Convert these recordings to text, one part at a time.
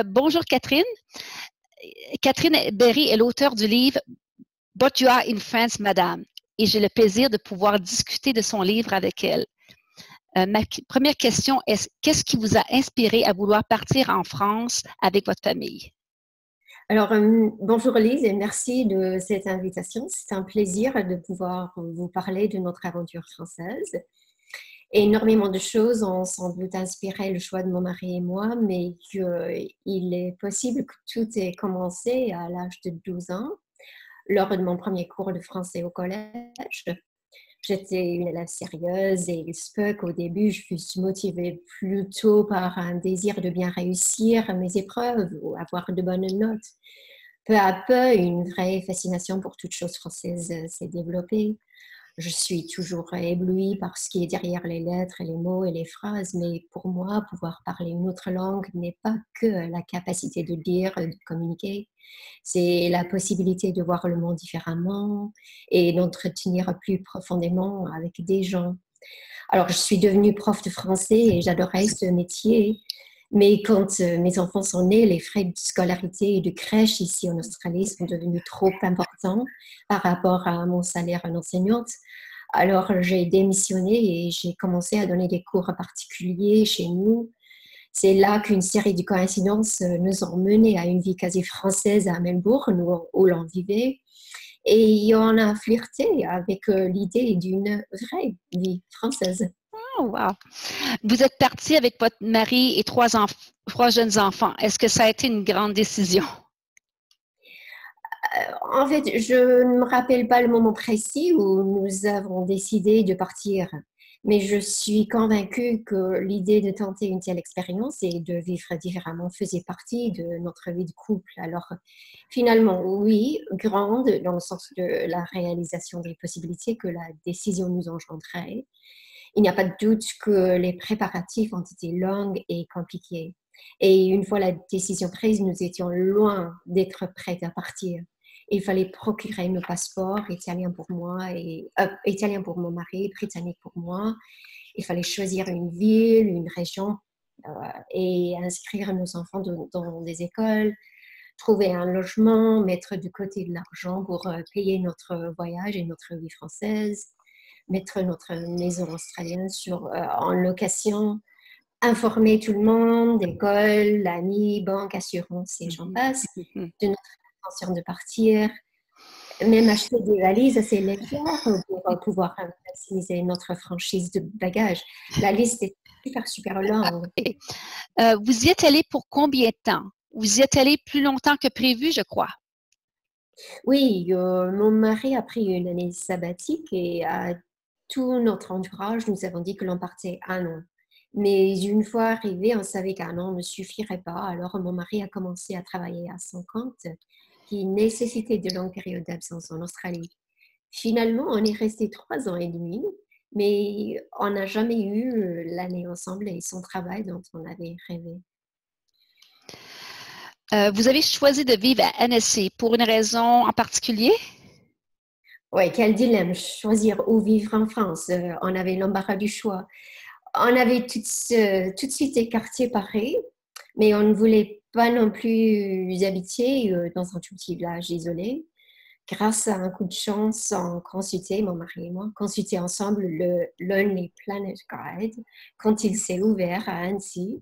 Bonjour Catherine. Catherine Berry est l'auteure du livre But You Are in France, Madame. Et j'ai le plaisir de pouvoir discuter de son livre avec elle. Ma première question est, qu'est-ce qui vous a inspiré à vouloir partir en France avec votre famille? Alors, bonjour Lise et merci de cette invitation. C'est un plaisir de pouvoir vous parler de notre aventure française. Énormément de choses ont sans doute inspiré le choix de mon mari et moi, mais il est possible que tout ait commencé à l'âge de 12 ans, lors de mon premier cours de français au collège. J'étais une élève sérieuse et il se peut qu'au début, je fus motivée plutôt par un désir de bien réussir mes épreuves ou avoir de bonnes notes. Peu à peu, une vraie fascination pour toute chose française s'est développée. Je suis toujours éblouie par ce qui est derrière les lettres, les mots et les phrases, mais pour moi, pouvoir parler une autre langue n'est pas que la capacité de lire, de communiquer. C'est la possibilité de voir le monde différemment et d'entretenir plus profondément avec des gens. Alors, je suis devenue prof de français et j'adorais ce métier. Mais quand mes enfants sont nés, les frais de scolarité et de crèche ici en Australie sont devenus trop importants par rapport à mon salaire d'enseignante. Alors, j'ai démissionné et j'ai commencé à donner des cours particuliers chez nous. C'est là qu'une série de coïncidences nous ont menés à une vie quasi française à Melbourne, où l'on vivait. Et on a flirté avec l'idée d'une vraie vie française. Oh, wow. Vous êtes partie avec votre mari et trois jeunes enfants. Est-ce que ça a été une grande décision? En fait, je ne me rappelle pas le moment précis où nous avons décidé de partir, mais je suis convaincue que l'idée de tenter une telle expérience et de vivre différemment faisait partie de notre vie de couple. Alors, finalement, oui, grande dans le sens de la réalisation des possibilités que la décision nous engendrait. Il n'y a pas de doute que les préparatifs ont été longs et compliqués. Et une fois la décision prise, nous étions loin d'être prêts à partir. Il fallait procurer nos passeports, italiens pour moi et italiens pour mon mari, britannique pour moi. Il fallait choisir une ville, une région et inscrire nos enfants dans des écoles, trouver un logement, mettre de côté de l'argent pour payer notre voyage et notre vie française, mettre notre maison australienne en location, informer tout le monde, école, amis, banque, assurance et j'en passe, de notre intention de partir, même acheter des valises assez légères pour pouvoir maximiser notre franchise de bagages. La liste est super, super longue. Et, vous y êtes allé pour combien de temps? Vous y êtes allé plus longtemps que prévu, je crois. Oui, mon mari a pris une année sabbatique et à tout notre entourage, nous avons dit que l'on partait un an. Mais une fois arrivé, on savait qu'un an ne suffirait pas. Alors mon mari a commencé à travailler à son compte, qui nécessitait de longues périodes d'absence en Australie. Finalement, on est resté 3 ans et demi, mais on n'a jamais eu l'année ensemble et son travail dont on avait rêvé. Vous avez choisi de vivre à Annecy pour une raison en particulier? Oui, quel dilemme, choisir où vivre en France. On avait l'embarras du choix. On avait tout de suite des quartiers pareils, mais on ne voulait pas non plus habiter dans un tout petit village isolé. Grâce à un coup de chance, on consultait, mon mari et moi, consultait ensemble le Lonely Planet Guide quand il s'est ouvert à Annecy,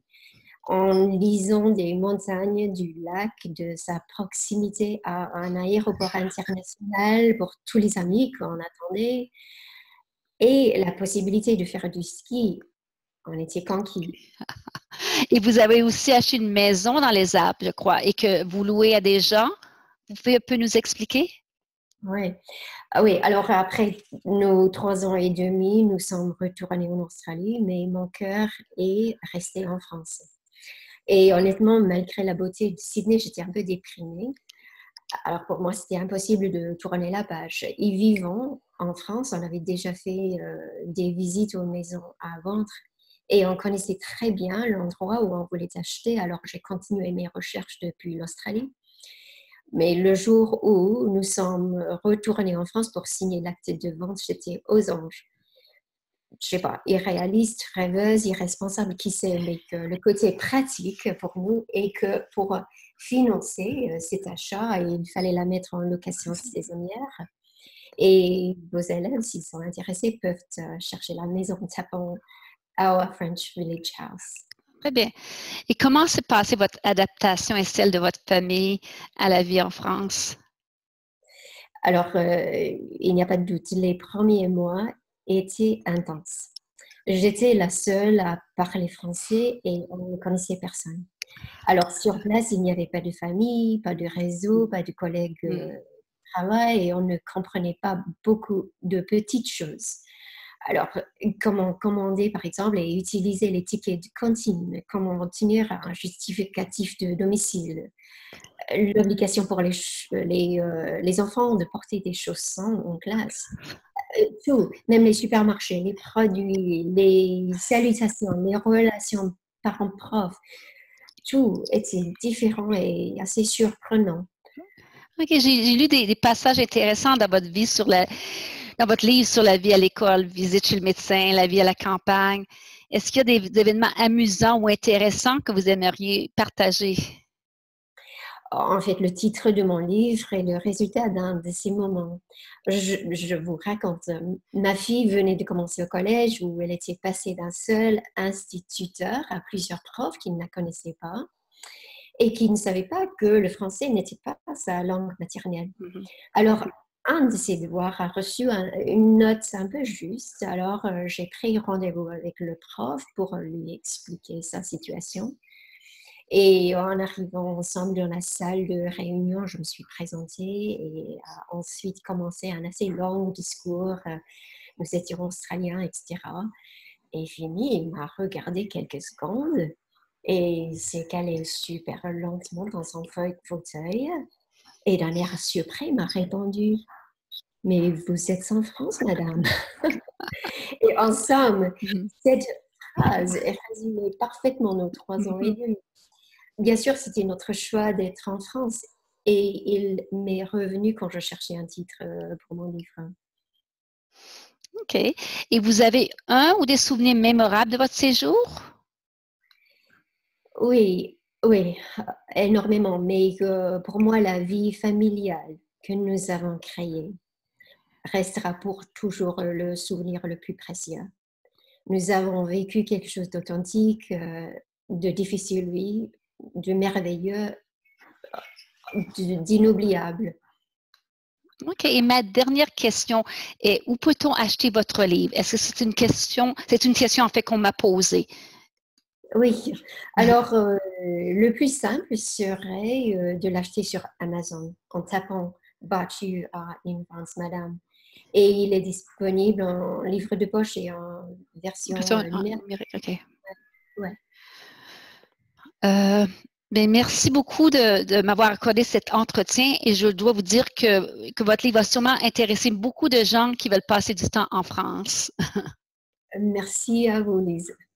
en lisant des montagnes, du lac, de sa proximité à un aéroport international pour tous les amis qu'on attendait, et la possibilité de faire du ski. On était conquis. Et vous avez aussi acheté une maison dans les Alpes, je crois, et que vous louez à des gens. Vous pouvez un peu nous expliquer? Ouais. Ah oui, alors après nos 3 ans et demi, nous sommes retournés en Australie, mais mon cœur est resté en France. Et honnêtement, malgré la beauté de Sydney, j'étais un peu déprimée. Alors pour moi, c'était impossible de tourner la page. Y vivant en France, on avait déjà fait des visites aux maisons à vendre et on connaissait très bien l'endroit où on voulait acheter. Alors j'ai continué mes recherches depuis l'Australie. Mais le jour où nous sommes retournés en France pour signer l'acte de vente, j'étais aux anges. je sais pas, irréaliste, rêveuse, irresponsable, qui sait, mais que le côté pratique pour nous est que pour financer cet achat, il fallait la mettre en location saisonnière. Et vos élèves, s'ils sont intéressés, peuvent chercher la maison en tapant Our French Village House. Très bien. Et comment s'est passée votre adaptation et celle de votre famille à la vie en France? Alors, il n'y a pas de doute, les premiers mois étaient intenses. J'étais la seule à parler français et on ne connaissait personne. Alors, sur place, il n'y avait pas de famille, pas de réseau, pas de collègues de travail et on ne comprenait pas beaucoup de petites choses. Alors, comment commander, par exemple, et utiliser les tickets de cantine, comment obtenir un justificatif de domicile, l'obligation pour les enfants de porter des chaussons en classe. Tout, même les supermarchés, les produits, les salutations, les relations parents-prof, tout était différent et assez surprenant. OK, j'ai lu des passages intéressants dans votre vie dans votre livre sur la vie à l'école, visite chez le médecin, la vie à la campagne. Est-ce qu'il y a des événements amusants ou intéressants que vous aimeriez partager? En fait, le titre de mon livre est le résultat d'un de ces moments. Je vous raconte, ma fille venait de commencer au collège où elle était passée d'un seul instituteur à plusieurs profs qui ne la connaissaient pas et qui ne savaient pas que le français n'était pas sa langue maternelle. Alors, un de ses devoirs a reçu une note un peu juste. Alors, j'ai pris rendez-vous avec le prof pour lui expliquer sa situation. Et en arrivant ensemble dans la salle de réunion, je me suis présentée et a ensuite commencé un assez long discours. Nous étions australiens, etc. Et Jimmy, il m'a regardé quelques secondes et s'est calé super lentement dans son fauteuil. Et d'un air surpris, il m'a répondu « Mais vous êtes en France, madame ?» Et en somme, cette phrase résumait parfaitement nos 3 ans et demi. Bien sûr, c'était notre choix d'être en France et il m'est revenu quand je cherchais un titre pour mon livre. OK. Et vous avez un ou des souvenirs mémorables de votre séjour? Oui, oui, énormément. Mais pour moi, la vie familiale que nous avons créée restera pour toujours le souvenir le plus précieux. Nous avons vécu quelque chose d'authentique, de difficile, oui, de merveilleux, d'inoubliable. OK. Et ma dernière question est, où peut-on acheter votre livre? Est-ce que c'est une question en fait qu'on m'a posée. Oui, alors le plus simple serait de l'acheter sur Amazon en tapant But You Are in France, Madame. Et il est disponible en livre de poche et en version numérique. Numérique, OK. Ouais. Ben, merci beaucoup de m'avoir accordé cet entretien et je dois vous dire que votre livre va sûrement intéresser beaucoup de gens qui veulent passer du temps en France. Merci à vous, Lise.